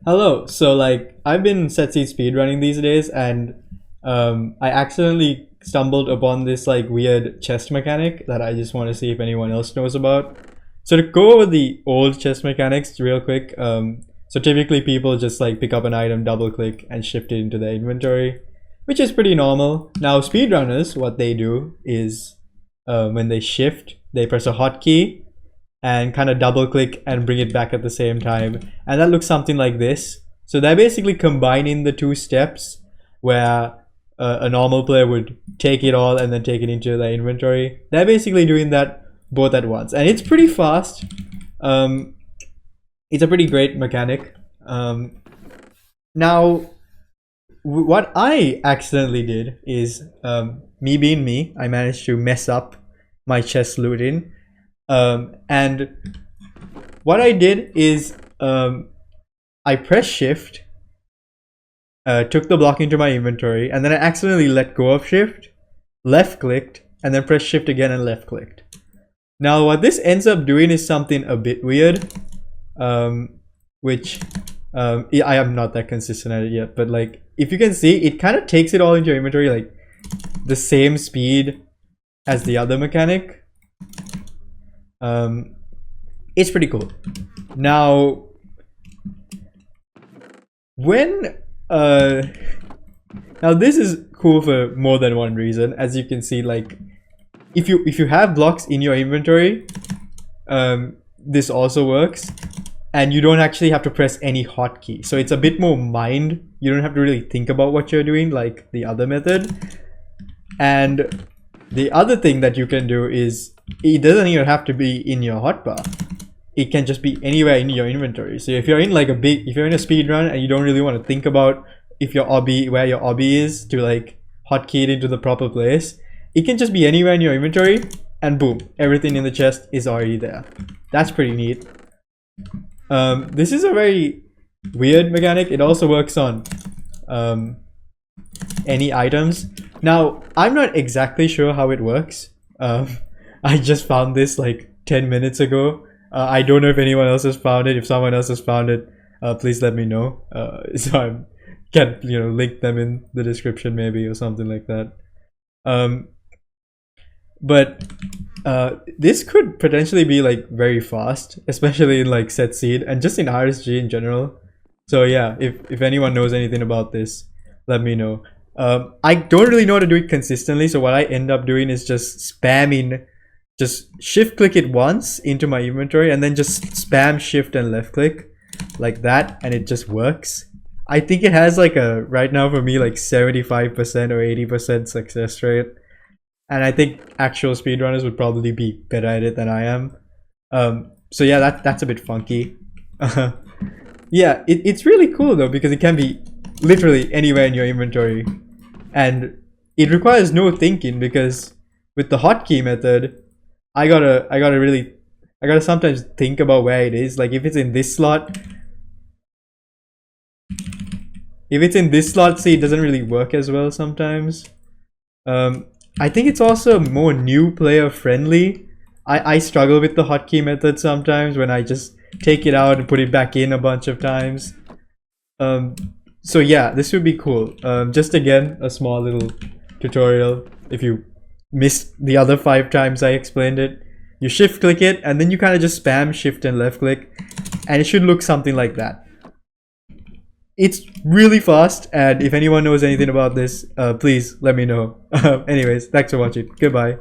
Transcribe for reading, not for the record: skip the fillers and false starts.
Hello. So like I've been set seed speedrunning these days, and I accidentally stumbled upon this like weird chest mechanic that I just want to see if anyone else knows about. So to go over the old chest mechanics real quick, so typically people just like pick up an item, double click, and shift it into their inventory, which is pretty normal. Now speedrunners, what they do is when they shift, they press a hotkey and kind of double click and bring it back at the same time. And that looks something like this. So they're basically combining the two steps where a normal player would take it all and then take it into their inventory. They're basically doing that both at once. And it's pretty fast. It's a pretty great mechanic. Now, what I accidentally did is, me being me, I managed to mess up my chest looting. And what I did is I pressed shift, took the block into my inventory, and then I accidentally let go of shift, left clicked, and then pressed shift again and left clicked. Now what this ends up doing is something a bit weird, which I am not that consistent at it yet, but like if you can see, it kind of takes it all into your inventory like the same speed as the other mechanic. It's pretty cool. Now, when now this is cool for more than one reason. As you can see, like if you have blocks in your inventory, this also works, and you don't actually have to press any hotkey. So it's a bit more mind. You don't have to really think about what you're doing like the other method. And the other thing that you can do is it doesn't even have to be in your hotbar. It can just be anywhere in your inventory. So if you're in like if you're in a speed run and you don't really want to think about if your obby, where your obby is to like hotkey it into the proper place, it can just be anywhere in your inventory, and boom, everything in the chest is already there. That's pretty neat. This is a very weird mechanic. It also works on any items. Now, I'm not exactly sure how it works. I just found this like 10 minutes ago. I don't know if anyone else has found it. If someone else has found it, please let me know. So I can, link them in the description maybe or something like that. But this could potentially be like very fast, especially in like set seed and just in RSG in general. So yeah, if anyone knows anything about this, let me know. I don't really know how to do it consistently, so what I end up doing is just spamming, just shift click it once into my inventory and then just spam shift and left click like that, and it just works. I think it has like a, right now for me, like 75% or 80% success rate, and I think actual speedrunners would probably be better at it than I am. So yeah, that's a bit funky. Yeah, it's really cool though, because it can be literally anywhere in your inventory, and it requires no thinking, because with the hotkey method, I gotta sometimes think about where it is. Like if it's in this slot, see, it doesn't really work as well sometimes. I think it's also more new player friendly. I struggle with the hotkey method sometimes when I just take it out and put it back in a bunch of times. So yeah, this would be cool. Just again, a small little tutorial. If you missed the other 5 times I explained it, you shift click it and then you kind of just spam shift and left click, and it should look something like that. It's really fast, and if anyone knows anything about this, please let me know. Anyways, thanks for watching. Goodbye.